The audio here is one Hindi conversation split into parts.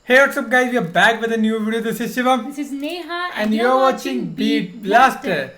Hey, what's up guys, we are back with a new video. This is Shivam. This is Neha and you're watching Beat Blaster.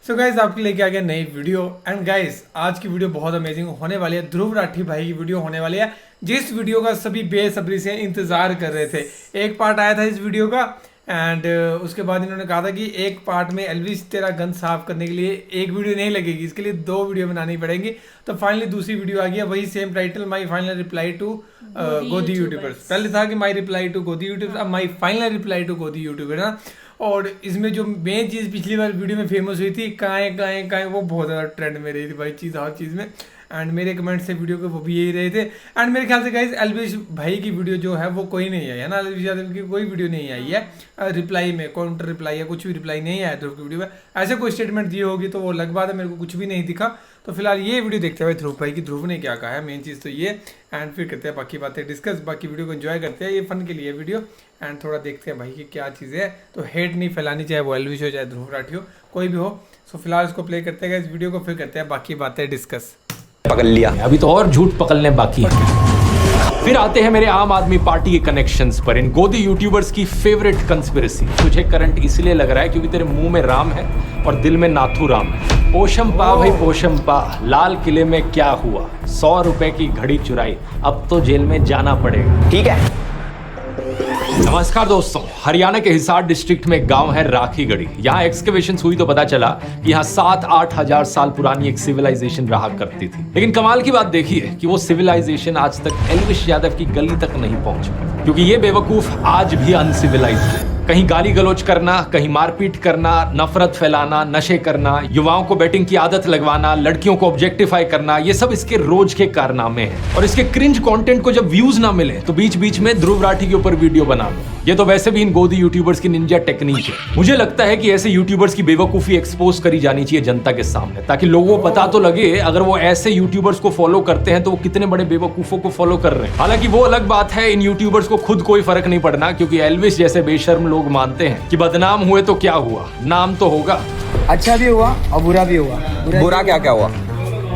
So guys, आपके लेके आ गया नई वीडियो एंड गाइस आज की वीडियो बहुत अमेजिंग होने वाली है। ध्रुव राठी भाई की वीडियो होने वाली है जिस वीडियो का सभी बेसब्री से इंतजार कर रहे थे। एक पार्ट आया था इस वीडियो का एंड उसके बाद इन्होंने कहा था कि एक पार्ट में एल्विस तेरा गन साफ करने के लिए एक वीडियो नहीं लगेगी, इसके लिए 2 वीडियो बनानी पड़ेंगी। तो फाइनली दूसरी वीडियो आ गया, वही same title, my final reply to Godi YouTubers. पहले था कि my reply to Godi YouTubers, अब my final reply to Godi YouTuber ना। और इसमें जो मेन चीज़ पिछली बार वीडियो में फेमस हुई थी काएं वो बहुत ज़्यादा ट्रेंड में रही थी भाई चीज़, हर चीज़ में। एंड मेरे कमेंट से वीडियो के वो भी यही रहे थे। एंड मेरे ख्याल से गाइस एल्विस भाई की वीडियो जो है वो कोई नहीं आई है ना, एल्विस यादव की कोई वीडियो नहीं आई है रिप्लाई में, काउंटर रिप्लाई या कुछ भी रिप्लाई नहीं आया ध्रुव की वीडियो में। ऐसे कोई स्टेटमेंट दी होगी तो वो अलग बात है, मेरे को कुछ भी नहीं दिखा। तो फिलहाल ये वीडियो देखते हुए ध्रुव भाई की ध्रुव ने क्या कहा है, मेन चीज़ तो ये। एंड फिर करते हैं बाकी बातें डिस्कस, बाकी वीडियो को एंजॉय करते हैं, ये फन के लिए वीडियो। एंड थोड़ा देखते हैं भाई की क्या चीज़ है। तो हेट नहीं फैलानी, चाहे वो एल्विस हो चाहे ध्रुव राठी हो, कोई भी हो। सो फिलहाल इसको प्ले करते हैं इस वीडियो को, फिर करते हैं बाकी बातें डिस्कस। पकड़ लिया, अभी तो और झूठ पकड़ने बाकी है। फिर आते हैं मेरे आम आदमी पार्टी के कनेक्शंस पर, इन गोदी यूट्यूबर्स की फेवरेट कंस्पिरेसी। तुझे करंट इसलिए लग रहा है क्योंकि तेरे मुंह में राम है और दिल में नाथू राम है। पोशम पा भाई पोशम पा, लाल किले में क्या हुआ, 100 रुपए की घड़ी चुराई, अब तो जेल में जाना पड़ेगा। ठीक है। नमस्कार दोस्तों, हरियाणा के हिसार डिस्ट्रिक्ट में एक गांव है राखीगढ़ी। यहाँ एक्सकेवेशन हुई तो पता चला कि यहाँ 7-8 हजार साल पुरानी एक सिविलाइजेशन रहा करती थी। लेकिन कमाल की बात देखिए कि वो सिविलाइजेशन आज तक एल्विस यादव की गली तक नहीं पहुंची, क्योंकि ये बेवकूफ आज भी अनसिविलाइज्ड है। कहीं गाली गलौज करना, कहीं मारपीट करना, नफरत फैलाना, नशे करना, युवाओं को बेटिंग की आदत लगवाना, लड़कियों को ऑब्जेक्टिफाई करना, ये सब इसके रोज के कारनामे हैं। और इसके क्रिंज कंटेंट को जब व्यूज ना मिले तो बीच बीच में ध्रुव राठी के ऊपर वीडियो बना लो। ये तो वैसे भी इन गोदी यूट्यूबर्स की निंजा टेक्निक है। मुझे लगता है कि ऐसे यूट्यूबर्स की बेवकूफी एक्सपोज करी जानी चाहिए जनता के सामने, ताकि लोगों को पता तो लगे अगर वो ऐसे यूट्यूबर्स को फॉलो करते हैं तो वो कितने बड़े बेवकूफों को फॉलो कर रहे हैं। हालांकि वो अलग बात है, इन यूट्यूबर्स को खुद कोई फर्क नहीं पड़ना, क्योंकि एल्विस जैसे बेशर्म लोग मानते हैं कि बदनाम हुए तो क्या हुआ, नाम तो होगा। अच्छा भी हुआ और बुरा भी हुआ। बुरा क्या हुआ?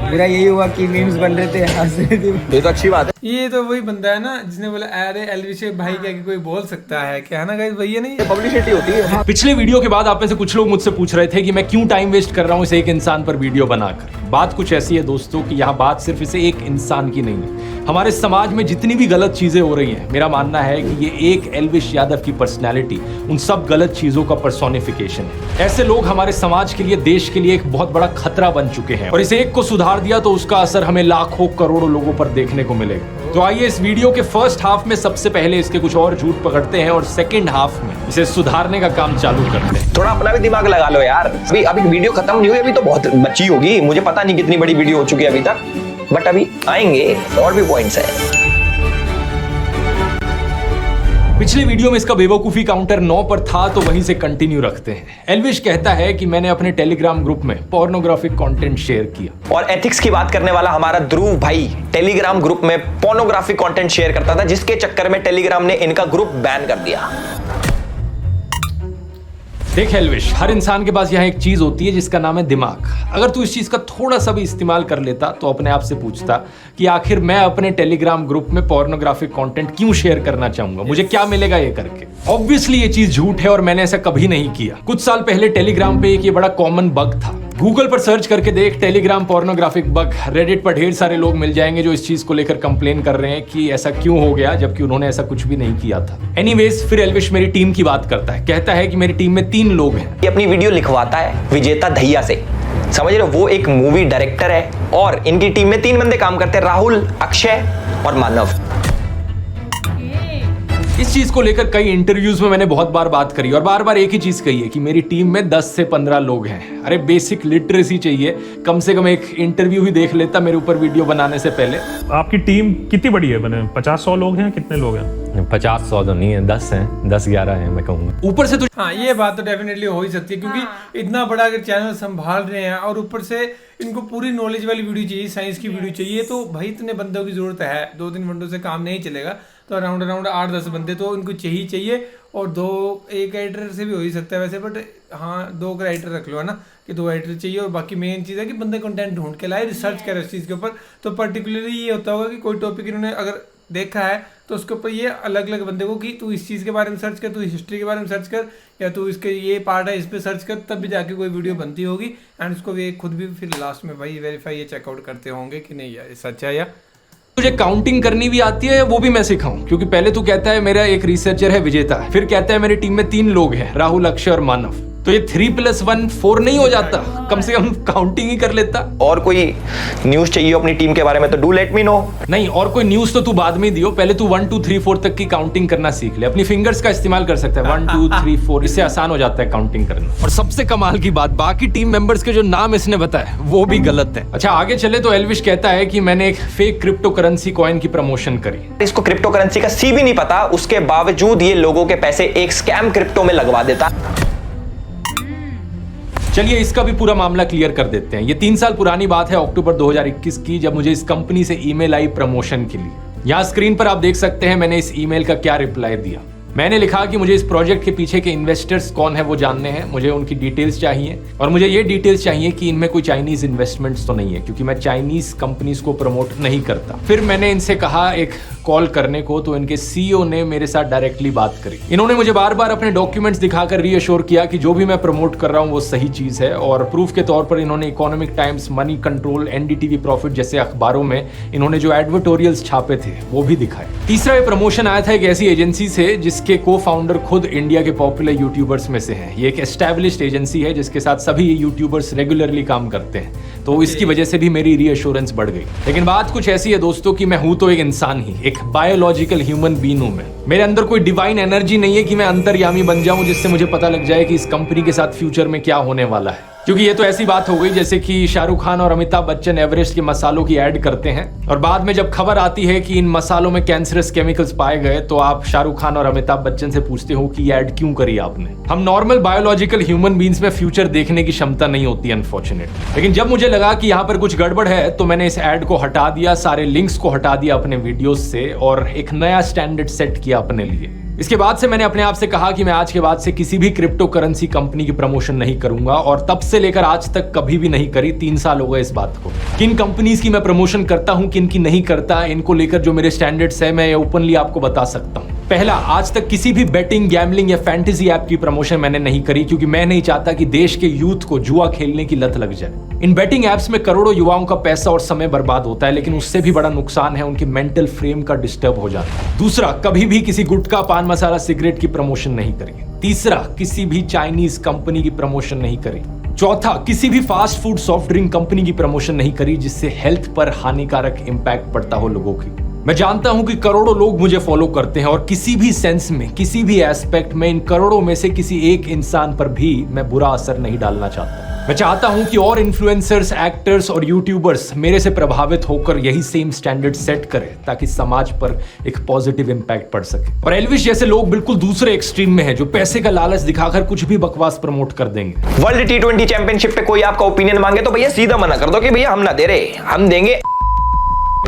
बुरा यही हुआ कि मीम्स बन रहे थे, हंस रहे थे। ये तो अच्छी बात है। ये तो वही बंदा है ना जिसने बोला अरे एल्विस भाई क्या कि कोई बोल सकता है क्या, है ना गाइस, वही है नहीं, पब्लिसिटी होती है। पिछले वीडियो के बाद आप में से कुछ लोग मुझसे पूछ रहे थे कि मैं क्यों टाइम वेस्ट कर रहा हूं इस एक इंसान पर वीडियो बनाकर। बात कुछ ऐसी है दोस्तों कि यहाँ बात सिर्फ इसे एक इंसान की नहीं है, हमारे समाज में जितनी भी गलत चीजें हो रही हैं, मेरा मानना है कि ये एक एल्विस यादव की पर्सनैलिटी उन सब गलत चीजों का पर्सोनिफिकेशन है। ऐसे लोग हमारे समाज के लिए, देश के लिए एक बहुत बड़ा खतरा बन चुके हैं, और इस एक को सुधार दिया तो उसका असर हमें लाखों करोड़ों लोगों पर देखने को मिलेगा। तो आइए इस वीडियो के फर्स्ट हाफ में सबसे पहले इसके कुछ और झूठ पकड़ते हैं और सेकंड हाफ में इसे सुधारने का काम चालू करते हैं। थोड़ा अपना भी दिमाग लगा लो यार, अभी वीडियो खत्म नहीं हुई, अभी तो बहुत बची होगी। मुझे पता नहीं कितनी बड़ी वीडियो हो चुकी है अभी तक, बट अभी आएंगे और भी पॉइंट्स है। पिछले वीडियो में इसका बेवकूफी काउंटर 9 पर था, तो वहीं से कंटिन्यू रखते हैं। एल्विस कहता है कि मैंने अपने टेलीग्राम ग्रुप में पोर्नोग्राफिक कंटेंट शेयर किया, और एथिक्स की बात करने वाला हमारा ध्रुव भाई टेलीग्राम ग्रुप में पोर्नोग्राफिक कंटेंट शेयर करता था, जिसके चक्कर में टेलीग्राम ने इनका ग्रुप बैन कर दिया। देख एल्विस, हर इंसान के पास यहाँ एक चीज होती है जिसका नाम है दिमाग। अगर तू इस चीज का थोड़ा सा भी इस्तेमाल कर लेता तो अपने आप से पूछता कि आखिर मैं अपने टेलीग्राम ग्रुप में पोर्नोग्राफिक कंटेंट क्यों शेयर करना चाहूंगा, मुझे क्या मिलेगा ये करके। ऑब्वियसली ये चीज झूठ है और मैंने ऐसा कभी नहीं किया। कुछ साल पहले टेलीग्राम पे एक ये बड़ा कॉमन बग था, गूगल पर सर्च करके देख टेलीग्राम पोर्नोग्राफिक बग, रेडिट पर ढेर सारे लोग मिल जाएंगे जो इस चीज को लेकर कंप्लेन कर रहे हैं कि ऐसा क्यों हो गया, जबकि उन्होंने ऐसा कुछ भी नहीं किया था। एनीवेज, फिर एल्विस मेरी टीम की बात करता है, कहता है कि मेरी टीम में 3 लोग हैं। ये अपनी वीडियो लिखवाता है विजेता दहिया से, समझ रहे हो, वो एक मूवी डायरेक्टर है और इनकी टीम में 3 बंदे काम करते हैं, राहुल, अक्षय और मानव। इस चीज को लेकर कई इंटरव्यूज में मैंने बहुत बार बात करी और बार बार एक ही चीज कही है कि मेरी टीम में 10 से 15 लोग हैं। अरे बेसिक लिटरेसी चाहिए, कम से कम एक इंटरव्यू ही देख लेता मेरे ऊपर वीडियो बनाने से पहले। आपकी टीम कितनी बड़ी है, बने 50-100 लोग हैं, कितने लोग हैं? 50-100 तो नहीं है, 10 हैं, 10-11 हैं मैं कहूँगा। ऊपर से तो हाँ ये बात तो डेफिनेटली हो ही सकती है, क्योंकि इतना बड़ा अगर चैनल संभाल रहे हैं और ऊपर से इनको पूरी नॉलेज वाली वीडियो चाहिए, साइंस की वीडियो चाहिए, तो भाई इतने बंदों की जरूरत है। 2-3 बंदों से काम नहीं चलेगा। तो अराउंड 8-10 बंदे तो उनको चाहिए। और एक एडिटर से भी हो ही सकता है वैसे, बट हाँ 2 राइटर रख लो, है ना, कि 2 एडिटर चाहिए। और बाकी मेन चीज़ है कि बंदे कंटेंट ढूंढ के लाए, रिसर्च करे उस चीज़ के ऊपर। तो पर्टिकुलरली ये होता होगा कि कोई टॉपिक इन्होंने अगर देखा है तो उसके ऊपर ये अलग अलग बंदे को कि तू इस चीज़ के बारे में सर्च कर, तू हिस्ट्री के बारे में सर्च कर, या तू इसके ये पार्ट है इस पर सर्च कर, तब भी जाके कोई वीडियो बनती होगी। एंड उसको भी खुद भी फिर लास्ट में भाई वेरीफाई ये चेकआउट करते होंगे कि नहीं यार सच है या तुझे काउंटिंग करनी भी आती है, वो भी मैं सिखाऊं। क्योंकि पहले तू कहता है मेरा एक रिसर्चर है विजेता, फिर कहता है मेरी टीम में 3 लोग हैं, राहुल, अक्षय और मानव। तो ये 3+1 4 नहीं हो जाता? कम से कम काउंटिंग ही कर लेता। और कोई न्यूज चाहिए अपनी टीम के बारे में तो डू लेट मी नो। नहीं, और कोई न्यूज तो तू बाद में दियो, पहले तू 1 2 3 4 तक की काउंटिंग करना सीख ले। अपनी फिंगर्स का इस्तेमाल कर सकता है, 1 2 3 4, इससे आसान हो जाता है काउंटिंग करना। और सबसे कमाल की बात, बाकी टीम मेंबर्स के जो नाम इसने बताए वो भी गलत है। अच्छा आगे चले तो एल्विश कहता है कि मैंने एक फेक क्रिप्टो करेंसी कॉइन की प्रमोशन करी। इसको क्रिप्टो करेंसी का सी भी नहीं पता, उसके बावजूद ये लोगों के पैसे एक स्कैम क्रिप्टो में लगवा देता। चलिए इसका भी पूरा मामला क्लियर कर देते हैं। ये 3 साल पुरानी बात है, अक्टूबर 2021 की, जब मुझे इस कंपनी से ईमेल आई प्रमोशन के लिए। यहाँ स्क्रीन पर आप देख सकते हैं मैंने इस ईमेल का क्या रिप्लाई दिया। मैंने लिखा कि मुझे इस प्रोजेक्ट के पीछे के इन्वेस्टर्स कौन है वो जानने हैं, मुझे उनकी डिटेल्स चाहिए, और मुझे ये डिटेल्स चाहिए कि इनमें कोई चाइनीज इन्वेस्टमेंट्स तो नहीं है, क्योंकि मैं चाइनीज कंपनीज को प्रमोट नहीं करता। फिर मैंने इनसे कहा एक कॉल करने को, तो इनके सीईओ ने मेरे साथ डायरेक्टली बात करी। इन्होंने मुझे बार बार अपने डॉक्यूमेंट्स दिखाकर रीअश्योर किया कि जो भी मैं प्रमोट कर रहा हूँ वो सही चीज है। और प्रूफ के तौर पर इन्होंने economic times, money control, NDTV profit जैसे अखबारों में इन्होंने जो एडवर्टोरियल्स छापे थे वो भी दिखाए। तीसरा ये प्रमोशन आया था एक ऐसी एजेंसी से जिसके को फाउंडर खुद इंडिया के पॉपुलर यूट्यूबर्स में से हैं। ये एक एस्टैब्लिश्ड एजेंसी है जिसके साथ सभी यूट्यूबर्स रेगुलरली काम करते हैं, तो इसकी वजह से भी मेरी रीअश्योरेंस बढ़ गई। लेकिन बात कुछ ऐसी है दोस्तों कि मैं हूं तो एक इंसान ही, एक बायोलॉजिकल ह्यूमन बीइंग हूं मैं। मेरे अंदर कोई डिवाइन एनर्जी नहीं है कि मैं अंतर्यामी बन जाऊं जिससे मुझे पता लग जाए कि इस कंपनी के साथ फ्यूचर में क्या होने वाला है। क्योंकि ये तो ऐसी बात हो गई जैसे कि शाहरुख खान और अमिताभ बच्चन एवरेस्ट के मसालों की ऐड करते हैं, और बाद में जब खबर आती है कि इन मसालों में कैंसरस केमिकल्स पाए गए, तो आप शाहरुख खान और अमिताभ बच्चन से पूछते हो कि ये ऐड क्यों करी आपने। हम नॉर्मल बायोलॉजिकल ह्यूमन बीइंग्स में फ्यूचर देखने की क्षमता नहीं होती अनफॉर्चुनेटली। लेकिन जब मुझे लगा कि यहाँ पर कुछ गड़बड़ है तो मैंने इस ऐड को हटा दिया, सारे लिंक्स को हटा दिया अपने वीडियोस से, और एक नया स्टैंडर्ड सेट किया अपने लिए। इसके बाद से मैंने अपने आप से कहा कि मैं आज के बाद से किसी भी क्रिप्टो करेंसी कंपनी की प्रमोशन नहीं करूंगा, और तब से लेकर आज तक कभी भी नहीं करी। 3 साल हो गए इस बात को। किन कंपनीज की मैं प्रमोशन करता हूं, किन की नहीं करता, इनको लेकर जो मेरे स्टैंडर्ड्स है मैं ओपनली आपको बता सकता हूं। पहला, आज तक किसी भी बेटिंग, गैम्बलिंग या फैंटेसी ऐप की प्रमोशन मैंने नहीं करी, क्योंकि मैं नहीं चाहता कि देश के यूथ को जुआ खेलने की लत लग जाए। इन बेटिंग ऐप्स में करोड़ों युवाओं का पैसा और समय बर्बाद होता है, लेकिन उससे भी बड़ा नुकसान है उनके मेंटल फ्रेम का डिस्टर्ब हो जाना। दूसरा, कभी भी किसी गुटखा, पान मसाला, सिगरेट की प्रमोशन नहीं करी। तीसरा, किसी भी चाइनीज कंपनी की प्रमोशन नहीं करी। चौथा, किसी भी fast food, soft drink company की प्रमोशन नहीं करी जिससे हेल्थ पर हानिकारक इंपैक्ट पड़ता हो लोगों की। मैं जानता हूं कि करोड़ों लोग मुझे फॉलो करते हैं, और किसी भी सेंस में, किसी भी एस्पेक्ट में इन करोड़ों में से किसी एक इंसान पर भी मैं बुरा असर नहीं डालना चाहता। मैं चाहता हूं कि और इन्फ्लुएंसर्स, एक्टर्स और यूट्यूबर्स मेरे से प्रभावित होकर यही सेम स्टैंडर्ड सेट करें, ताकि समाज पर एक पॉजिटिव इंपैक्ट पड़ सके। और एल्विश जैसे लोग बिल्कुल दूसरे एक्सट्रीम में हैं, जो पैसे का लालच दिखाकर कुछ भी बकवास प्रमोट कर देंगे। वर्ल्ड T20 चैंपियनशिप पे कोई आपका ओपिनियन मांगे तो भैया सीधा मना कर दो कि भैया हम ना दे रहे, हम देंगे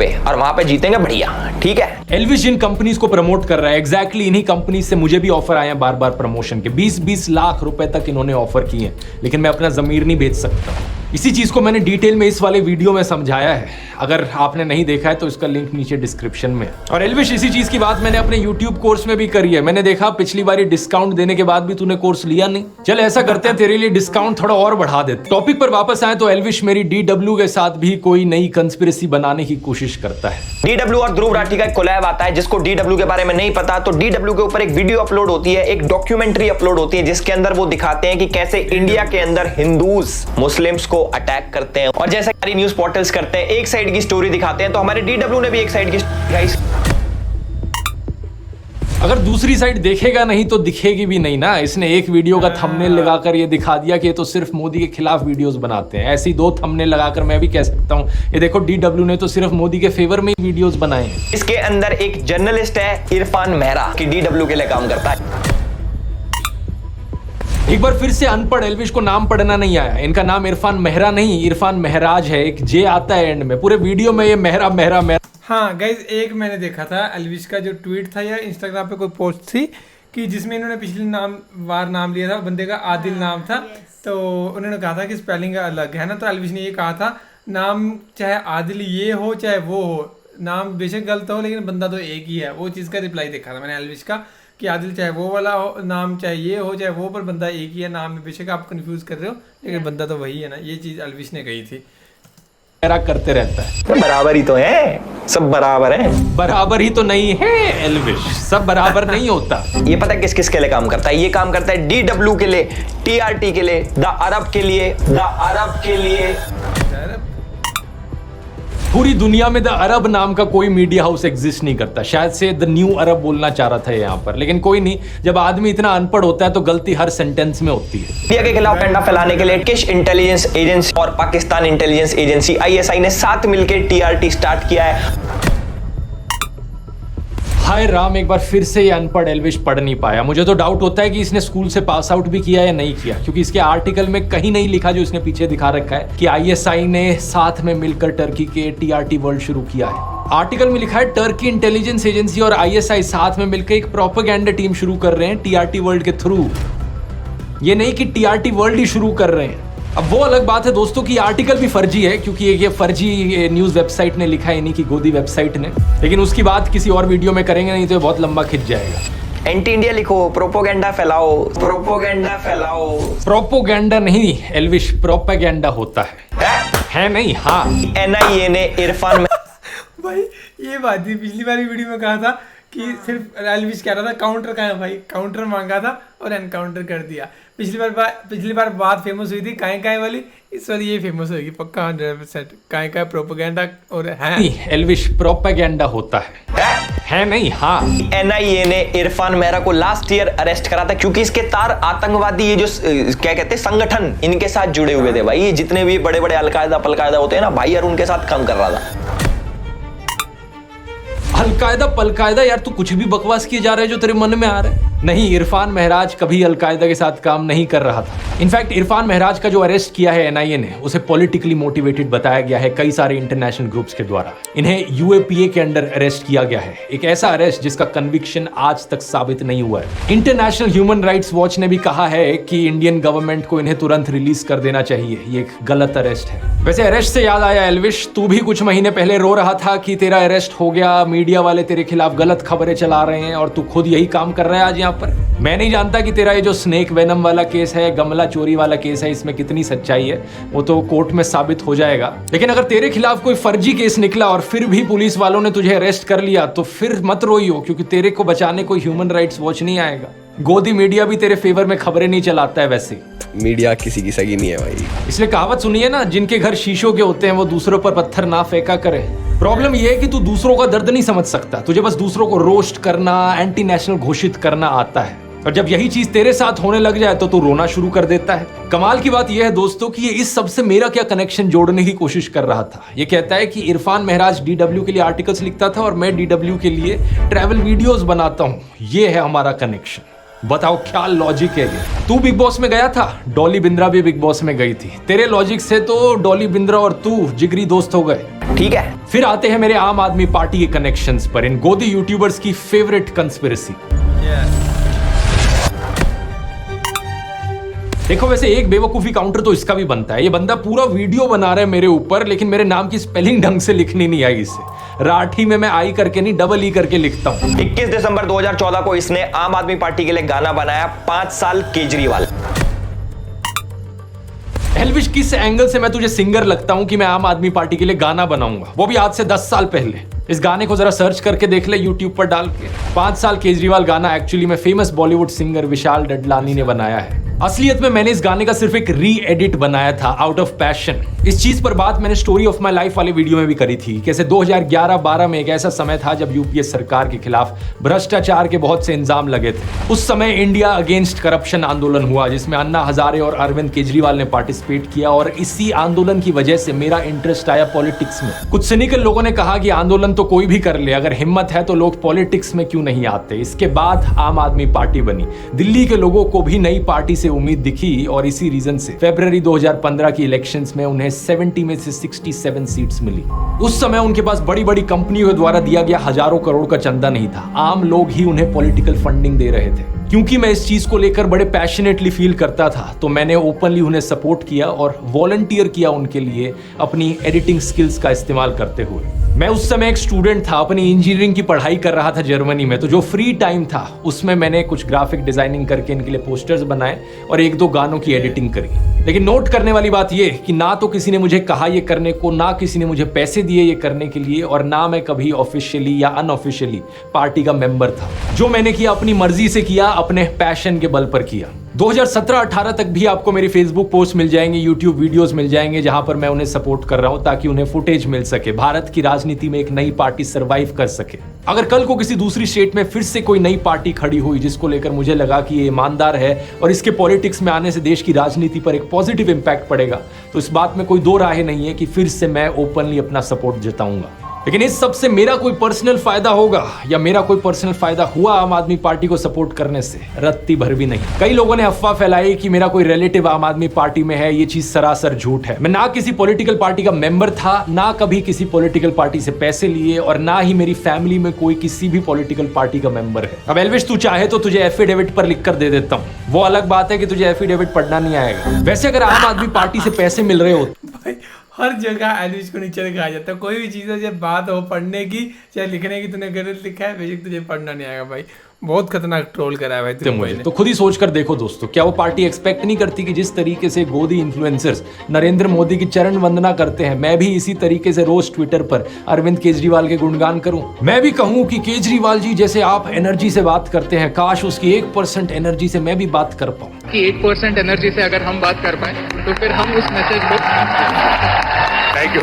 और वहां पे जीतेंगे बढ़िया, ठीक है। एल्विश जिन कंपनीज को प्रमोट कर रहा है, एग्जैक्टली इन्हीं कंपनी से मुझे भी ऑफर आए हैं बार बार प्रमोशन के। 20-20 लाख रुपए तक इन्होंने ऑफर किए हैं, लेकिन मैं अपना जमीर नहीं बेच सकता। इसी चीज को मैंने डिटेल में इस वाले वीडियो में समझाया है, अगर आपने नहीं देखा है तो इसका लिंक नीचे डिस्क्रिप्शन में। और एल्विश, इसी चीज की बात मैंने अपने YouTube कोर्स में भी करी है। मैंने देखा पिछली बार डिस्काउंट देने के बाद भी तूने कोर्स लिया नहीं। चल ऐसा करते हैं, तेरे लिए डिस्काउंट थोड़ा और बढ़ा देते। टॉपिक पर वापस आए तो एल्विश मेरी DW के साथ भी कोई नई कंस्पिरेसी बनाने की कोशिश करता है। DW और ध्रुव राठी का एक कोलैब आता है, जिसको DW के बारे में नहीं पता तो DW के ऊपर एक वीडियो अपलोड होती है, एक डॉक्यूमेंट्री अपलोड होती है, जिसके अंदर वो दिखाते हैं कि कैसे इंडिया के अंदर हिंदूज मुस्लिम्स को अटैक करते हैं। और जैसे सारी न्यूज पोर्टल्स करते हैं, एक साइड की स्टोरी दिखाते हैं, तो हमारे DW ने भी एक साइड की दिखाई। अगर दूसरी साइड देखेगा नहीं तो दिखेगी भी नहीं ना। इसने एक वीडियो का थंबनेल लगाकर ये दिखा दिया कि ये तो सिर्फ मोदी के खिलाफ वीडियोस बनाते हैं। ऐसी 2 थंबनेल लगाकर मैं भी कह सकता हूँ ये देखो DW ने तो सिर्फ मोदी के फेवर में ही वीडियोस बनाए हैं। इसके अंदर एक जर्नलिस्ट है इरफान मेहरा कि DW के लिए काम करता है। एक बार फिर से अनपढ़ एल्विश को नाम पढ़ना नहीं आया। इनका नाम इरफान मेहरा नहीं, इरफान महराज है। एक जे आता है एंड में। पूरे वीडियो में ये मेहरा मेहरा मेहरा। हाँ गाइज, एक मैंने देखा था एल्विश का जो ट्वीट था या इंस्टाग्राम पे कोई पोस्ट थी कि जिसमें इन्होंने पिछले नाम लिया था, बंदे का आदिल नाम था। तो उन्होंने कहा था कि स्पेलिंग अलग है ना, तो एल्विश ने ये कहा था नाम चाहे आदिल ये हो चाहे वो हो, नाम बेशक गलत हो लेकिन बंदा तो एक ही है। वो चीज़ का रिप्लाई देखा था मैंने एल्विश का कि आदिल चाहे वो वाला हो, नाम चाहे ये हो चाहे वो, पर बंदा एक ही है। नाम में बेशक आप कंफ्यूज कर रहे हो लेकिन बंदा तो वही है ना। ये चीज़ एल्विश ने कही थी। करते रहता है। बराबर ही तो है, सब बराबर है। बराबर ही तो नहीं है एल्विश, सब बराबर नहीं होता। ये पता है किस किस के लिए काम करता है? ये काम करता है DW के लिए, TRT के लिए, द अरब के लिए, पूरी दुनिया में द अरब नाम का कोई मीडिया हाउस एग्जिस्ट नहीं करता। शायद से द न्यू अरब बोलना चाह रहा था यहाँ पर, लेकिन कोई नहीं। जब आदमी इतना अनपढ़ होता है तो गलती हर सेंटेंस में होती है। इंडिया के खिलाफ डंडा फैलाने के लिए टर्किश इंटेलिजेंस एजेंसी और पाकिस्तान इंटेलिजेंस एजेंसी ISI ने साथ मिलकर TRT स्टार्ट किया है। हाय राम, एक बार फिर से ये अनपढ़ एल्विश पढ़ नहीं पाया। मुझे तो डाउट होता है कि इसने स्कूल से पास आउट भी किया या नहीं किया, क्योंकि इसके आर्टिकल में कहीं नहीं लिखा जो इसने पीछे दिखा रखा है कि ISI ने साथ में मिलकर टर्की के TRT वर्ल्ड शुरू किया है। आर्टिकल में लिखा है टर्की इंटेलिजेंस एजेंसी और ISI साथ में मिलकर एक प्रोपेगेंडा टीम शुरू कर रहे हैं TRT वर्ल्ड के थ्रू। ये नहीं कि TRT वर्ल्ड ही शुरू कर रहे हैं। अब वो अलग बात है दोस्तों कि आर्टिकल भी फर्जी है, क्योंकि ये फर्जी न्यूज वेबसाइट ने लिखा है, इन्हीं की गोदी वेबसाइट ने। लेकिन उसकी बात किसी और वीडियो में करेंगे, नहीं तो ये बहुत लंबा खिंच जाएगा। एंटी इंडिया लिखो, प्रोपोगेंडा फैलाओ, प्रोपोगेंडा फैलाओ। प्रोपोगेंडा नहीं एल्विश, प्रोपेगेंडा होता है नहीं। हाँ, NIA ने इरफान भाई ये बात थी, पिछली बार वीडियो में कहा था कि सिर्फ एल्विश कह रहा था काउंटर कहाँ है भाई, काउंटर मांगा था और एनकाउंटर कर दिया। पिछली बार बात फेमस हुई थी काएं वाली, इस वाली ये फेमस होगी पक्का 100%। काएं प्रोपेगेंडा और है एल्विश, प्रोपेगेंडा होता है नहीं। हाँ, NIA ने इरफान मेहरा को लास्ट ईयर अरेस्ट करा था क्योंकि इसके तार आतंकवादी ये जो क्या कहते हैं संगठन, इनके साथ जुड़े हुए थे भाई। जितने भी बड़े बड़े अलकायदा पलकायदा होते हैं ना भाई, यार उनके साथ काम कर रहा था। अलकायदा पलकायदा, यार तू कुछ भी बकवास किए जा रहा है जो तेरे मन में आ रहा है। नहीं, इरफान महराज कभी अलकायदा के साथ काम नहीं कर रहा था। इनफैक्ट इरफान महराज का जो अरेस्ट किया है NIA ने, उसे पॉलिटिकली मोटिवेटेड बताया गया है कई सारे इंटरनेशनल ग्रुप्स के द्वारा। इन्हें UAPA के अंडर अरेस्ट किया गया है, एक ऐसा अरेस्ट जिसका कन्विक्शन आज तक साबित नहीं हुआ है। इंटरनेशनल ह्यूमन राइट्स वॉच ने भी कहा है कि इंडियन गवर्नमेंट को इन्हें तुरंत रिलीज कर देना चाहिए। ये एक गलत अरेस्ट है। वैसे अरेस्ट से याद आया एल्विश, तू भी कुछ महीने पहले रो रहा था कि तेरा अरेस्ट हो गया, मीडिया वाले तेरे खिलाफ गलत खबरें चला रहे हैं, और तू खुद यही काम कर रहा है आज यहाँ पर। मैं नहीं जानता कि तेरा ये जो स्नेक वेनम वाला केस है, गमला चोरी वाला केस है, इसमें कितनी सच्चाई है, वो तो कोर्ट में साबित हो जाएगा। लेकिन अगर तेरे खिलाफ कोई फर्जी केस निकला और फिर भी पुलिस वालों ने तुझे अरेस्ट कर लिया, तो फिर मत रोइयो, क्योंकि तेरे को बचाने कोई ह्यूमन राइट्स वॉच नहीं आएगा। गोदी मीडिया भी तेरे फेवर में खबरें नहीं चलाता है। वैसे मीडिया किसी की सगी नहीं है भाई। इसलिए कहावत सुनिए ना, जिनके घर शीशों के होते हैं वो दूसरों पर पत्थर ना फेंका करे। प्रॉब्लम ये है कि तू दूसरों का दर्द नहीं समझ सकता, तुझे बस दूसरों को रोस्ट करना, एंटी नेशनल घोषित करना आता है। और जब यही चीज तेरे साथ होने लग जाए तो तू रोना शुरू कर देता है। कमाल की बात यह है दोस्तों कि ये इस सबसे मेरा क्या कनेक्शन जोड़ने की कोशिश कर रहा था। ये कहता है कि इरफान महराज DW के लिए आर्टिकल्स लिखता था और मैं DW के लिए ट्रैवल वीडियोस बनाता हूँ। ये है हमारा कनेक्शन। बताओ क्या लॉजिक है ये। तू बिग बॉस में गया था, डॉली बिंद्रा भी बिग बॉस में गई थी। तेरे लॉजिक से तो डॉली बिंद्रा और तू जिगरी दोस्त हो गए। ठीक है, फिर आते हैं मेरे आम आदमी पार्टी के कनेक्शंस पर, इन गोदी यूट्यूबर्स की फेवरेट कंस्पिरेसी। देखो वैसे एक बेवकूफी काउंटर तो इसका भी बनता है। ये बंदा पूरा वीडियो बना रहा है मेरे ऊपर, लेकिन मेरे नाम की स्पेलिंग ढंग से लिखनी नहीं आई इसे। राठी में मैं आई करके नहीं, डबल ई करके लिखता हूं। 21 दिसंबर 2014 को इसने आम आदमी पार्टी के लिए गाना बनाया 5 साल केजरीवाल। एल्विश, किस एंगल से मैं तुझे सिंगर लगता हूं कि मैं आम आदमी पार्टी के लिए गाना बनाऊंगा, वो भी आज से 10 साल पहले। इस गाने को जरा सर्च करके देख ले यूट्यूब पर डाल के। 5 साल केजरीवाल गाना एक्चुअली में फेमस बॉलीवुड सिंगर विशाल डडलानी ने बनाया है। असलियत में मैंने इस गाने का सिर्फ एक री एडिट बनाया था आउट ऑफ पैशन। इस चीज पर बात मैंने स्टोरी ऑफ माई लाइफ वाले वीडियो में भी करी थी। कैसे 2011-12 में एक ऐसा समय था जब यूपीए सरकार के खिलाफ भ्रष्टाचार के बहुत से इल्जाम लगे थे। उस समय इंडिया अगेंस्ट करप्शन आंदोलन हुआ, जिसमें अन्ना हजारे और अरविंद केजरीवाल ने पार्टिसिपेट किया, और इसी आंदोलन की वजह से मेरा इंटरेस्ट आया पॉलिटिक्स में। कुछ सिनिकल लोगों ने कहा कि आंदोलन तो कोई भी कर ले, अगर हिम्मत है तो लोग पॉलिटिक्स में क्यों नहीं आते। इसके बाद आम आदमी पार्टी बनी। दिल्ली के लोगों को भी नई पार्टी से उम्मीद दिखी और इसी रीजन से फरवरी 2015 की इलेक्शंस में उन्हें 70 में से 67 सीट्स मिली। उस समय उनके पास बड़ी बड़ी कंपनियों के द्वारा दिया गया हजारों करोड़ का चंदा नहीं था, आम लोग ही उन्हें पॉलिटिकल फंडिंग दे रहे थे। क्योंकि मैं इस चीज को लेकर बड़े पैशनेटली फील करता था तो मैंने ओपनली उन्हें सपोर्ट किया और वॉलंटियर किया उनके लिए अपनी एडिटिंग स्किल्स का इस्तेमाल करते हुए। मैं उस समय एक स्टूडेंट था, अपनी इंजीनियरिंग की पढ़ाई कर रहा था जर्मनी में, तो जो फ्री टाइम था उसमें मैंने कुछ ग्राफिक डिजाइनिंग करके इनके लिए पोस्टर्स बनाए और 1-2 गानों की एडिटिंग करी। लेकिन नोट करने वाली बात यह कि ना तो किसी ने मुझे कहा ये करने को, ना किसी ने मुझे पैसे दिए ये करने के लिए, और ना मैं कभी ऑफिशियली या अनऑफिशियली पार्टी का मेंबर था। जो मैंने किया अपनी मर्जी से किया, अपने पैशन के बल पर किया। 2017-18 तक भी आपको मेरी फेसबुक पोस्ट मिल जाएंगे, यूट्यूब वीडियोस मिल जाएंगे जहां पर मैं उन्हें सपोर्ट कर रहा हूं ताकि उन्हें फुटेज मिल सके, भारत की राजनीति में एक नई पार्टी सरवाइव कर सके। अगर कल को किसी दूसरी स्टेट में फिर से कोई नई पार्टी खड़ी हुई जिसको लेकर मुझे लगा कि ये ईमानदार है और इसके पॉलिटिक्स में आने से देश की राजनीति पर एक पॉजिटिव इंपैक्ट पड़ेगा, तो इस बात में कोई दो राहें नहीं है कि फिर से मैं ओपनली अपना सपोर्ट जताऊंगा। लेकिन इस सब से मेरा कोई पर्सनल फायदा होगा या मेरा कोई पर्सनल फायदा हुआ आम आदमी पार्टी को सपोर्ट करने से, रत्ती भर भी नहीं। कई लोगों ने अफवाह फैलाई कि मेरा कोई रिलेटिव आम आदमी पार्टी में है, ये चीज सरासर झूठ है। मैं ना किसी पॉलिटिकल पार्टी का मेंबर था, ना कभी किसी पॉलिटिकल पार्टी से पैसे लिए, और ना ही मेरी फैमिली में कोई किसी भी पॉलिटिकल पार्टी का मेंबर है। अब एल्विश तू चाहे तो तुझे एफिडेविट पर लिख कर दे देता हूँ, वो अलग बात है कि तुझे एफिडेविट पढ़ना नहीं आएगा। वैसे अगर आम आदमी पार्टी से पैसे मिल रहे हो, भाई हर जगह एल्विश को नीचे लिखा जाता है, कोई भी चीज़ है, जब बात हो पढ़ने की चाहे लिखने की, तूने गलत लिखा है, बेशक तुझे पढ़ना नहीं आएगा। भाई बहुत खतरनाक ट्रोल करा है भाई तुमने। तो खुद ही सोच कर देखो दोस्तों, क्या वो पार्टी एक्सपेक्ट नहीं करती कि जिस तरीके से गोदी इन्फ्लुएंसर्स नरेंद्र मोदी की चरण वंदना करते हैं, मैं भी इसी तरीके से रोज ट्विटर पर अरविंद केजरीवाल के गुणगान करूं। मैं भी कहूं कि केजरीवाल जी जैसे आप एनर्जी से बात करते हैं, काश उसकी 1% एनर्जी से मैं भी बात कर पाऊं। कि 1% एनर्जी से अगर हम बात कर पाए तो फिर हम उस मैसेज को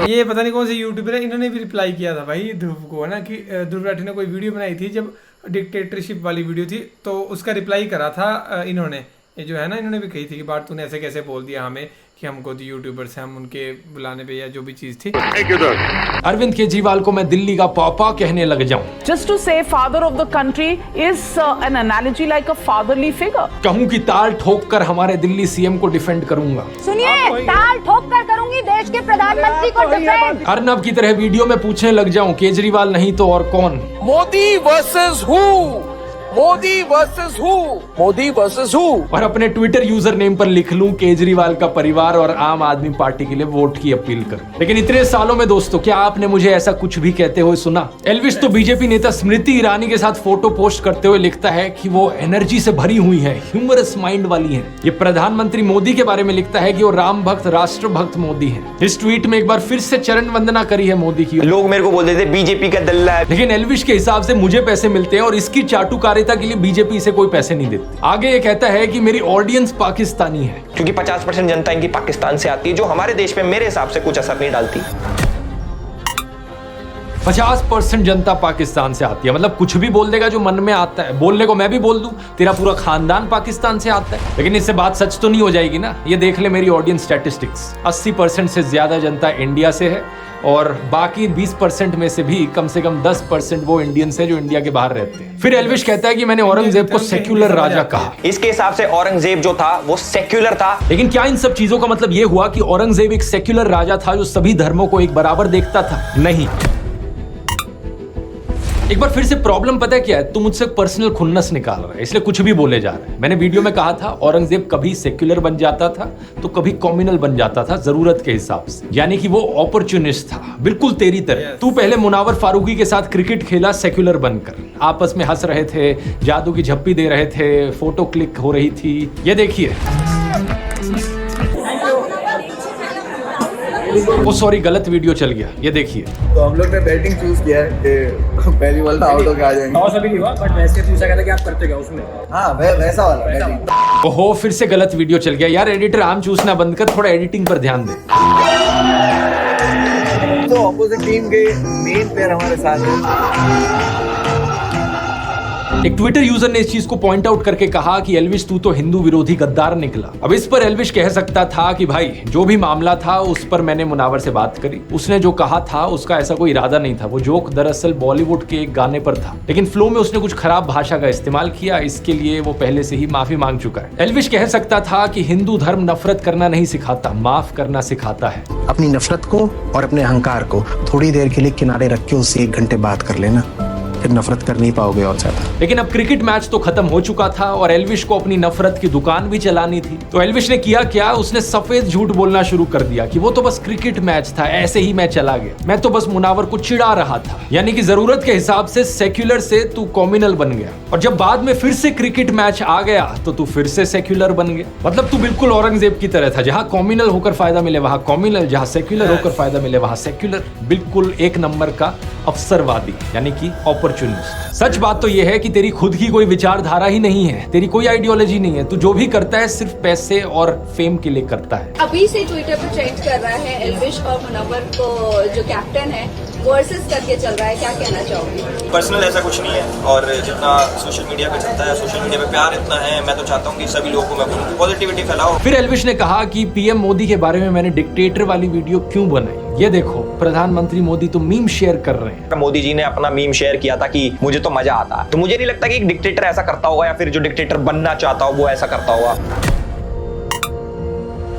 ये पता नहीं कौन से यूट्यूबर है, इन्होंने भी रिप्लाई किया था भाई ध्रुव को, है ना, कि ध्रुव राठी ने कोई वीडियो बनाई थी जब डिक्टेटरशिप वाली वीडियो थी, तो उसका रिप्लाई करा था इन्होंने, ये जो है ना, इन्होंने भी कही थी कि बात तूने ऐसे कैसे बोल दिया हमें कि हम खुद यूट्यूबर्स हैं, हम उनके बुलाने पे या जो भी चीज थी। अरविंद केजरीवाल को मैं दिल्ली का पापा कहने लग जाऊं। Just to say father of the country is an analogy like a fatherly figure. कहूं कि ताल ठोक कर हमारे दिल्ली सीएम को डिफेंड करूंगा। सुनिए, ताल ठोक कर करूंगी देश के प्रधानमंत्री को डिफेंड। अर्नब की तरह वीडियो में पूछने लग जाऊं, केजरीवाल नहीं तो और कौन? Modi versus who? Modi versus who? Modi versus who? और अपने ट्विटर यूजर नेम पर लिख लूं केजरीवाल का परिवार और आम आदमी पार्टी के लिए वोट की अपील करूं। लेकिन इतने सालों में दोस्तों, क्या आपने मुझे ऐसा कुछ भी कहते हुए सुना? एल्विश तो बीजेपी नेता स्मृति ईरानी के साथ फोटो पोस्ट करते हुए लिखता है कि वो एनर्जी से भरी हुई है, ह्यूमरस माइंड वाली है। ये प्रधानमंत्री मोदी के बारे में लिखता है कि वो राम भक्त, राष्ट्र भक्त मोदी है। इस ट्वीट में एक बार फिर से चरण वंदना करी है मोदी की। लोग मेरे को बोलते थे बीजेपी का दल्ला है, लेकिन एल्विश के हिसाब से मुझे पैसे मिलते हैं और इसकी चाटुकारिता के लिए बीजेपी से कोई पैसे नहीं देती। आगे ये कहता है कि मेरी ऑडियंस पाकिस्तानी है, क्योंकि 50% जनता इनकी पाकिस्तान से आती है, जो हमारे देश पे मेरे हिसाब से कुछ असर नहीं डालती। 50% जनता पाकिस्तान से आती है, मतलब कुछ भी बोल देगा जो मन में आता है। बोलने को मैं भी बोल दूं, तेरा पूरा खानदान पाकिस्तान से आता है, लेकिन इससे बात सच तो नहीं हो जाएगी ना। ये देख ले मेरी ऑडियंस स्टैटिस्टिक्स, 80% से ज्यादा जनता इंडिया से है और बाकी 20% में से भी कम से कम 10% वो इंडियंस है जो इंडिया के बाहर रहते हैं। फिर एल्विश कहता है कि मैंने औरंगजेब को सेक्युलर राजा कहा। इसके हिसाब से औरंगजेब जो था वो सेक्युलर था। लेकिन क्या इन सब चीजों का मतलब ये हुआ कि औरंगजेब एक सेक्युलर राजा था जो सभी धर्मों को एक बराबर देखता था? नहीं। एक बार फिर से प्रॉब्लम पता है क्या है? तू मुझसे पर्सनल खुन्नस निकाल रहा है, इसलिए कुछ भी बोले जा रहा है। मैंने वीडियो में कहा था औरंगजेब कभी सेक्युलर बन जाता था तो कभी कम्युनल बन जाता था, जरूरत के हिसाब से, यानी कि वो अपॉर्चुनिस्ट था, बिल्कुल तेरी तरह। तू पहले मुनावर फारूकी के साथ क्रिकेट खेला सेक्युलर बनकर, आपस में हंस रहे थे, जादू की झप्पी दे रहे थे, फोटो क्लिक हो रही थी। ये देखिए, वो सॉरी गलत वीडियो चल गया, ये देखिए। तो हम लोग ने बैटिंग चूज किया है कि पहली बॉल आउट होकर आ जाएंगे। टॉस अभी नहीं हुआ, बट वैसे पूछा गया था कि आप करते क्या उसमें। हाँ वैसा वाला बैटिंग। ओहो, फिर से गलत वीडियो चल गया। यार एडिटर आम चूसना बंद कर, थोड़ा एडिटिंग पर ध्यान दे। तो ऑपोजिट टीम के मेन प्लेयर हमारे साथ हैं। एक ट्विटर यूजर ने इस चीज को पॉइंट आउट करके कहा कि एल्विश तू तो हिंदू विरोधी गद्दार निकला। अब इस पर एल्विश कह सकता था कि भाई जो भी मामला था उस पर मैंने मुनावर से बात करी, उसने जो कहा था उसका ऐसा कोई इरादा नहीं था, वो जोक दरअसल बॉलीवुड के एक गाने पर था, लेकिन फ्लो में उसने कुछ खराब भाषा का इस्तेमाल किया, इसके लिए वो पहले से ही माफी मांग चुका है। एल्विश कह सकता था कि हिंदू धर्म नफरत करना नहीं सिखाता, माफ करना सिखाता है। अपनी नफरत को और अपने अहंकार को थोड़ी देर के लिए किनारे रख के उससे 1 घंटे बात कर लेना, फिर नफरत कर नहीं पाओगे और ज्यादा। लेकिन अब क्रिकेट मैच तो खत्म हो चुका था और एल्विश को अपनी नफरत की दुकान भी चलानी थी। तो एल्विश ने किया क्या, उसने सफेद झूठ बोलना शुरू कर दिया कि वो तो बस क्रिकेट मैच था, ऐसे ही मैं चला गया, मैं तो बस मुनावर को चिढ़ा रहा था। यानी कि जरूरत के हिसाब से सेक्युलर से तू कॉम्युनल बन गया, और जब बाद में फिर से क्रिकेट मैच आ गया तो तू फिर से सेक्युलर बन गया। मतलब तू बिल्कुल औरंगजेब की तरह था, जहां कॉम्युनल होकर फायदा मिले वहां कॉम्युनल, जहां सेक्युलर होकर फायदा मिले वहां सेक्युलर। बिल्कुल एक नंबर का अवसरवादी, यानी कि अपॉर्चुनिस्ट। सच बात तो यह है कि तेरी खुद की कोई विचारधारा ही नहीं है, तेरी कोई आइडियोलॉजी नहीं है, तू जो भी करता है सिर्फ पैसे और फेम के लिए करता है। अभी से ट्विटर पर ट्रेंड कर रहा है एल्विश और मुनव्वर को जो कैप्टन है वर्सेस करके चल रहा है, क्या कहना चाहोगे? पर्सनल ऐसा कुछ नहीं है, और जितना सोशल मीडिया पे चलता है, सोशल मीडिया पे प्यार इतना है, मैं तो चाहता हूँ कि सभी लोगों को मैं बोलूँ पॉजिटिविटी फैलाओ। फिर एल्विश ने कहा कि पीएम मोदी के बारे में मैंने डिक्टेटर वाली वीडियो क्यों बनाई, ये देखो प्रधानमंत्री मोदी तो मीम शेयर कर रहे हैं। मोदी जी ने अपना मीम शेयर किया था कि मुझे तो मजा आता, तो मुझे नहीं लगता कि एक डिक्टेटर ऐसा करता होगा, या फिर जो डिक्टेटर बनना चाहता हो वो ऐसा करता होगा।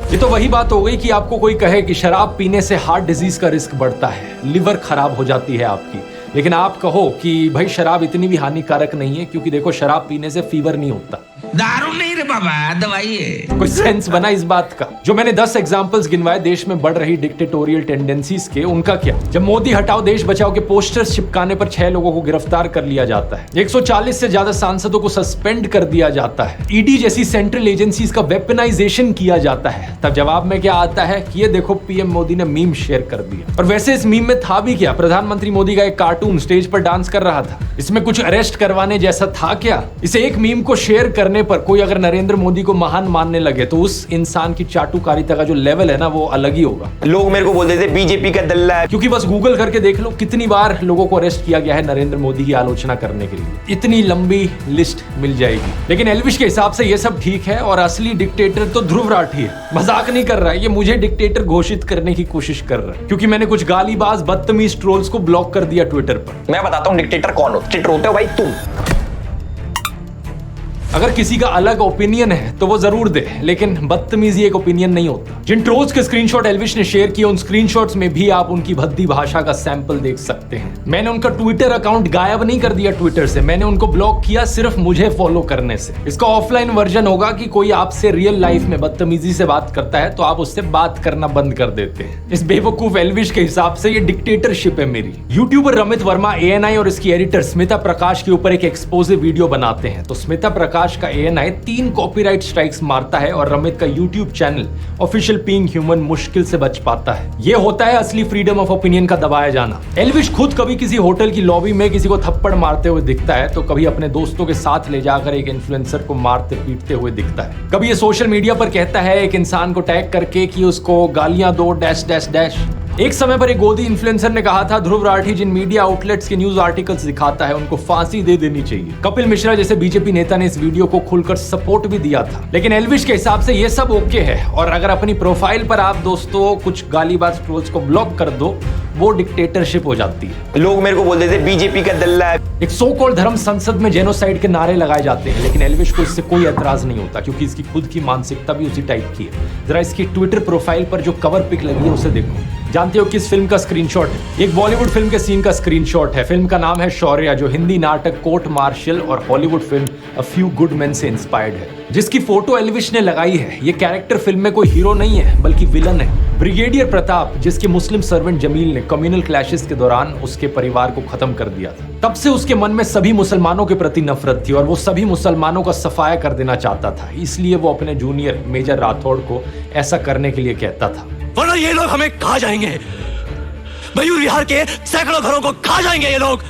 ये तो वही बात हो गई कि आपको कोई कहे कि शराब पीने से हार्ट डिजीज का रिस्क बढ़ता है, लिवर खराब हो जाती है आपकी, लेकिन आप कहो कि भाई शराब इतनी भी हानिकारक नहीं है, क्योंकि देखो शराब पीने से फीवर नहीं होता। दारू नहीं रे बाबा, दवाई है। कोई सेंस बना इस बात का? जो मैंने 10 एग्जांपल्स गिनवाए देश में बढ़ रही डिक्टेटोरियल टेंडेंसीज के, उनका क्या? जब मोदी हटाओ देश बचाओ के पोस्टर्स चिपकाने पर 6 लोगों को गिरफ्तार कर लिया जाता है, 140 से ज्यादा सांसदों को सस्पेंड कर दिया जाता है, ईडी जैसी सेंट्रल एजेंसीज का वेपनाइजेशन किया जाता है, तब जवाब में क्या आता है कि ये देखो पीएम मोदी ने मीम शेयर कर दिया। और वैसे इस मीम में था भी क्या? प्रधानमंत्री मोदी का एक कार्टून स्टेज पर डांस कर रहा था, इसमें कुछ अरेस्ट करवाने जैसा था क्या? इसे एक मीम को शेयर करने पर कोई अगर नरेंद्र मोदी को महान मानने लगे तो उस इंसान की चाटुकारिता का जो लेवल है ना वो अलग ही होगा। लोग मेरे को बोलते थे बीजेपी का दल्ला है, क्योंकि बस गूगल करके देख लो कितनी बार लोगों को अरेस्ट किया गया है नरेंद्र मोदी की आलोचना करने के लिए, इतनी लंबी लिस्ट मिल जाएगी। लेकिन एल्विश के हिसाब से ये सब ठीक है, और असली डिक्टेटर तो ध्रुव राठी है। मजाक नहीं कर रहा है, ये मुझे डिक्टेटर घोषित करने की कोशिश कर रहा है, क्योंकि मैंने कुछ गालीबाज बदतमीज ट्रोल्स को ब्लॉक कर दिया ट्विटर पर। मैं बताता हूँ डिक्टेटर कौन हो। डिक्टेटर होते हो भाई तुम। अगर किसी का अलग ओपिनियन है तो वो जरूर दे, लेकिन बदतमीजी एक ओपिनियन नहीं होता। जिन ट्रोल्स के स्क्रीनशॉट एल्विश ने शेयर किए, उन स्क्रीनशॉट्स में भी आप उनकी भद्दी भाषा का सैंपल देख सकते हैं। मैंने उनका ट्विटर अकाउंट गायब नहीं कर दिया ट्विटर से, मैंने उनको ब्लॉक किया सिर्फ मुझे फॉलो करने से। इसका ऑफलाइन वर्जन होगा कि कोई आपसे रियल लाइफ में बदतमीजी से बात करता है तो आप उससे बात करना बंद कर देते हैं। इस बेवकूफ एल्विश के हिसाब से ये डिक्टेटरशिप है मेरी। यूट्यूबर रमित वर्मा ANI और इसकी एडिटर स्मिता प्रकाश के ऊपर एक एक्सपोजिव वीडियो बनाते हैं, तो स्मिता प्रकाश का ANI 3 कॉपीराइट स्ट्राइक्स मारता है और रमित का YouTube channel official being human मुश्किल से बच पाता है। ये होता है असली फ्रीडम ऑफ ओपिनियन का दबाया जाना। एल्विश खुद कभी किसी होटल की लॉबी में किसी को थप्पड़ मारते हुए दिखता है, तो कभी अपने दोस्तों के साथ ले जाकर एक इन्फ्लुएंसर को मारते पीटते हुए दिखता है। कभी ये सोशल मीडिया पर कहता है एक इंसान को टैग करके कि उसको गालियां दो डैश डैश डैश। एक समय पर एक गोदी इन्फ्लुएंसर ने कहा था ध्रुव राठी जिन मीडिया आउटलेट्स के न्यूज आर्टिकल्स दिखाता है उनको फांसी दे देनी चाहिए। कपिल मिश्रा जैसे बीजेपी नेता ने इस वीडियो को खुलकर सपोर्ट भी दिया था। लेकिन एल्विश के हिसाब से ये सब ओके है, और अगर अपनी प्रोफाइल पर आप दोस्तों कुछ गालीबाज ट्रोल्स को ब्लॉक कर दो, वो डिक्टेटरशिप हो जाती है। लोग मेरे को बोलते थे बीजेपी का दल्ला है। एक सो कॉल्ड धर्म संसद में जेनोसाइड के नारे लगाए जाते हैं, लेकिन एल्विश को इससे कोई एतराज नहीं होता, क्योंकि इसकी खुद की मानसिकता भी उसी टाइप की है। जरा इसकी ट्विटर प्रोफाइल पर जो कवर पिक लगी है उसे देखो। जानते हो किस फिल्म का स्क्रीनशॉट है? एक बॉलीवुड फिल्म के सीन का स्क्रीनशॉट है। फिल्म का नाम है शौर्या, जो हिंदी नाटक कोर्ट मार्शल और Hollywood film a few good main से इंस्पायर्ड है। जिसकी फोटो एल्विश ने लगाई है, ये कैरेक्टर फिल्म में कोई हीरो नहीं है बल्कि विलन है। ब्रिगेडियर प्रताप, जिसके मुस्लिम सर्वेंट जमील ने कम्युनल क्लैशेस के दौरान उसके परिवार को खत्म कर दिया था। तब से उसके मन में सभी मुसलमानों के प्रति नफरत थी और वो सभी मुसलमानों का सफाया कर देना चाहता था। इसलिए वो अपने जूनियर मेजर राठौड़ को ऐसा करने के लिए कहता था, वरना ये लोग हमें खा जाएंगे, मयूर विहार के सैकड़ों घरों को खा जाएंगे ये लोग।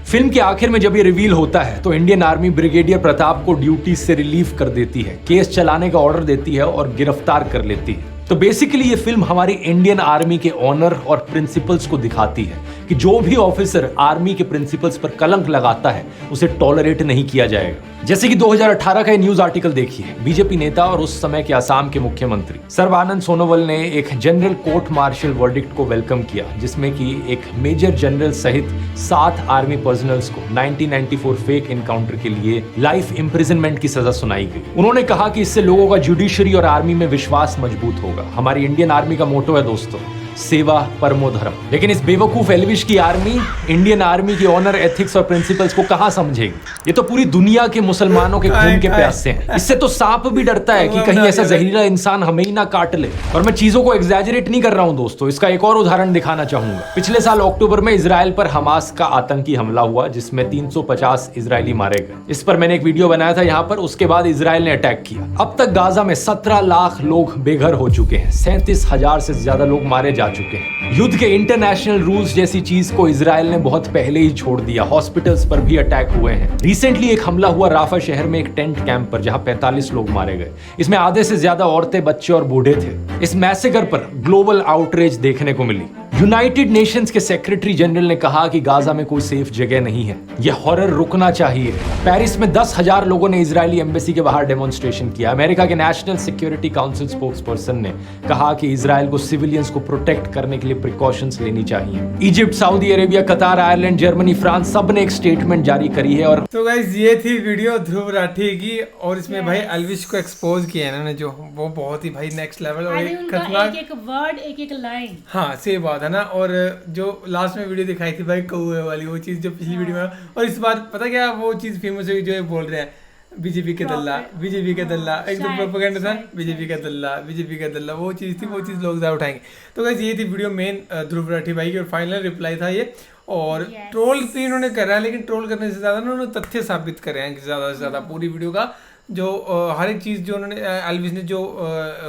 फिल्म के आखिर में जब ये रिवील होता है तो इंडियन आर्मी ब्रिगेडियर प्रताप को ड्यूटी से रिलीव कर देती है, केस चलाने का ऑर्डर देती है और गिरफ्तार कर लेती है। तो बेसिकली ये फिल्म हमारी इंडियन आर्मी के ऑनर और प्रिंसिपल्स को दिखाती है कि जो भी ऑफिसर आर्मी के प्रिंसिपल्स पर कलंक लगाता है उसे टॉलरेट नहीं किया जाएगा। जैसे कि 2018 का न्यूज आर्टिकल देखिए, बीजेपी नेता और उस समय के असम के मुख्यमंत्री सर्बानंद सोनोवाल ने एक जनरल कोर्ट मार्शल वर्डिक्ट को वेलकम किया, जिसमें कि एक मेजर जनरल सहित 7 आर्मी पर्सनल्स को 1994 फेक इनकाउंटर के लिए लाइफ इंप्रिजनमेंट की सजा सुनाई गई। उन्होंने कहा कि इससे लोगों का जुडिशरी और आर्मी में विश्वास मजबूत होगा। हमारी इंडियन आर्मी का मोटो है दोस्तों, सेवा परमो धर्म। लेकिन इस बेवकूफ एल्विश की आर्मी इंडियन आर्मी की ऑनर, एथिक्स और प्रिंसिपल्स को कहां समझेगी? ये तो पूरी दुनिया के मुसलमानों के खून के प्यासे हैं। इससे तो सांप भी डरता है कि कहीं ऐसा जहरीला इंसान हमें ही ना काट ले। और मैं चीजों को एग्जैजरेट नहीं कर रहा हूं दोस्तों, इसका एक और उदाहरण दिखाना चाहूंगा। पिछले साल अक्टूबर में इजराइल पर हमास का आतंकी हमला हुआ, जिसमें 350 इजरायली मारे गए। इस पर मैंने एक वीडियो बनाया था यहाँ पर। उसके बाद इजराइल ने अटैक किया। अब तक गाजा में 17 लाख लोग बेघर हो चुके हैं, 37,000 से ज्यादा लोग मारे जा चुके हैं। युद्ध के इंटरनेशनल रूल्स जैसी चीज को इजराइल ने बहुत पहले ही छोड़ दिया। हॉस्पिटल्स पर भी अटैक हुए हैं। रिसेंटली एक हमला हुआ राफा शहर में एक टेंट कैंप पर, जहां 45 लोग मारे गए। इसमें आधे से ज्यादा औरतें, बच्चे और बूढ़े थे। इस मैसेकर पर ग्लोबल आउटरीच देखने को मिली। यूनाइटेड नेशंस के सेक्रेटरी जनरल ने कहा कि गाजा में कोई सेफ जगह नहीं है, यह हॉरर रुकना चाहिए। पेरिस में 10,000 लोगों ने इजरायली एम्बेसी के बाहर डेमोन्स्ट्रेशन किया। अमेरिका के नेशनल सिक्योरिटी काउंसिल स्पोक्सपर्सन ने कहा कि इजराइल को सिविलियंस को प्रोटेक्ट करने के लिए प्रिकॉशंस लेनी चाहिए। इजिप्ट, सऊदी अरेबिया, कतार, आयरलैंड, जर्मनी, फ्रांस सब ने एक स्टेटमेंट जारी करी है। और तो गाइस ये थी वीडियो ध्रुव राठी की, और इसमें भाई एल्विश को एक्सपोज किया है इन्होंने, जो वो बहुत ही भाई नेक्स्ट लेवल और खतरनाक, एक वर्ड, एक लाइन। हाँ सही बात है ना। और जो लास्ट में वीडियो दिखाई थी भाई कौए वाली, वो चीज जो पिछली वीडियो में, और इस बार पता क्या वो चीज फेमस हुई, जो बोल रहे हैं बीजेपी के दल्ला, बीजेपी का दल्ला, एक तो प्रोपेगेंडा था, बीजेपी का दल्ला, बीजेपी का दल्ला, वो चीज थी, वो चीज लोग ज्यादा उठाएंगे। तो गाइस ये थी वीडियो मेन ध्रुव राठी भाई की, और फाइनल रिप्लाई था ये। और ट्रोल भी इन्होंने करा है, लेकिन ट्रोल करने से ज्यादा उन्होंने तथ्य साबित करे हैं कि ज्यादा से ज्यादा पूरी वीडियो का जो हर एक चीज़ जो उन्होंने एल्विश ने जो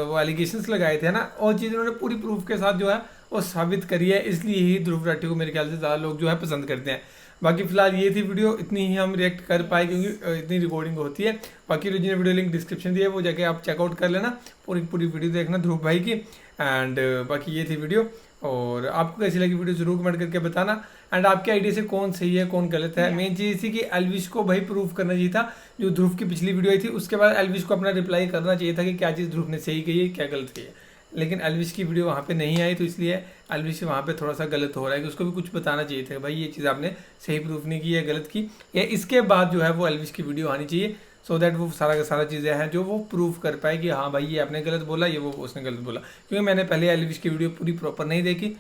वो एलिगेशंस लगाए थे ना, वो चीज़ उन्होंने पूरी प्रूफ के साथ जो है वो साबित करी है। इसलिए ही ध्रुव राठी को मेरे ख्याल से ज़्यादा लोग जो है पसंद करते हैं। बाकी फिलहाल ये थी वीडियो, इतनी ही हम रिएक्ट कर पाए क्योंकि इतनी रिकॉर्डिंग होती है। बाकी ओरिजिनल वीडियो लिंक डिस्क्रिप्शन दिया है, वो जाके आप चेकआउट कर लेना, पूरी वीडियो देखना ध्रुव भाई की। एंड बाकी ये थी वीडियो, और आपको कैसी लगी वीडियो जरूर कमेंट करके बताना। एंड आपके आइडिया से कौन सही है कौन गलत है। मेन चीज़ थी कि एल्विश को भाई प्रूफ करना चाहिए था, जो ध्रुव की पिछली वीडियो आई थी उसके बाद एल्विश को अपना रिप्लाई करना चाहिए था कि क्या चीज़ ध्रुव ने सही कही है क्या गलत कही है। लेकिन एल्विश की वीडियो वहाँ पे नहीं आई, तो इसलिए एल्विश वहाँ पे थोड़ा सा गलत हो रहा है कि उसको भी कुछ बताना चाहिए था भाई ये चीज़ आपने सही प्रूफ नहीं की है, गलत की, या इसके बाद जो है वो एल्विश की वीडियो आनी चाहिए, सो दैट वो सारा का सारा चीज़ें हैं जो वो प्रूफ कर पाए कि हाँ भाई ये आपने गलत बोला, ये वो उसने गलत बोला। क्योंकि मैंने पहले एल्विश की वीडियो पूरी प्रॉपर नहीं देखी,